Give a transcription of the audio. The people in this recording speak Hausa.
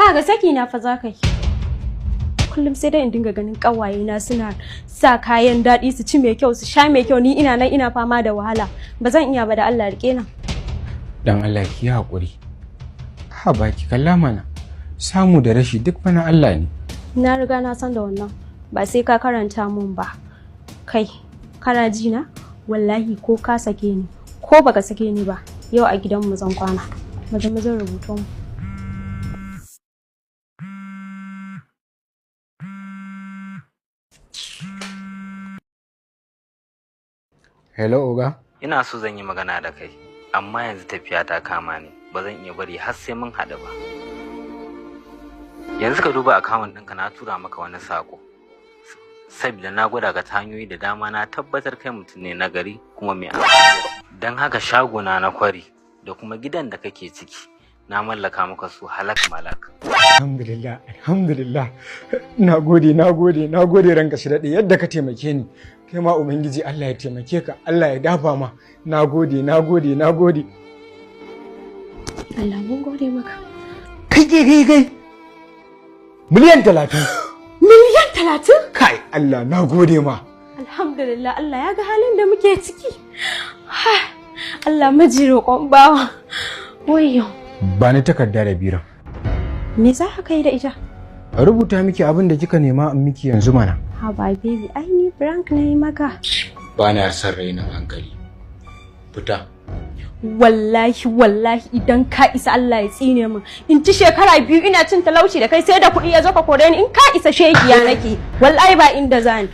Kaga saki na fa za ka yi. Kullum sai dai in dinga ganin ƙawayena suna sa kayan daɗi su ci mai kyau su sha mai kyau, ni ina nan ina fama da wahala. Ba zan iya ba, da Allah rike na. Dan Allah ki haƙuri. Ha ba ki kalla mana. Samu da rashi duk fa na Allah ne. Na riga na san da wannan. Ba sai ka karanta mun ba. Kai, kana ji na? Wallahi ko ka sake ni ko baka sake ni ba, yau a gidanmu zan kwana. Maza rubutu mu. Hello Oga. Ina so zan yi magana da kai, amma yanzu tafiya ta kama ni, ba zan iya bari har sai mun haɗu ba. Yanzu ka duba akawun ɗinka, na tura maka wani sako. Saboda na gwada ka ta hanyoyi da dama, na tabbatar kai mutum ne na gari kuma mai amfani. Don haka shagona na kwari da kuma gidan da kake ciki, na mallaka maka su halak malak. Alhamdulillah, alhamdulillah. Na gode ranka shi daɗe yadda ka taimake ni. Kai ma Ubangiji Allah ya taimake ka, Allah ya dafa ma. Na gode. Allah mun gode maka. Kai. Miliyan 30. Miliyan 30? Kai, Allah na gode ma. Alhamdulillah, Allah ya ga halin da muke ciki. Allah maji roƙon bawa. Wayyo. Ba ni takarda da biro. Me za ka yi da ita? A rubuta miki abin da kika nema in miki yanzu mana. Ha ba baby, ai ni prank na yi maka. Ba na san rainin hankali. Fita. Wallahi idan ka isa Allah ya tsine min. In ci shekara 2 ina cin talauci da kai sai da kuɗi ya zo ka kore ni, in ka isa shegiya nake. Wallahi ba inda zani.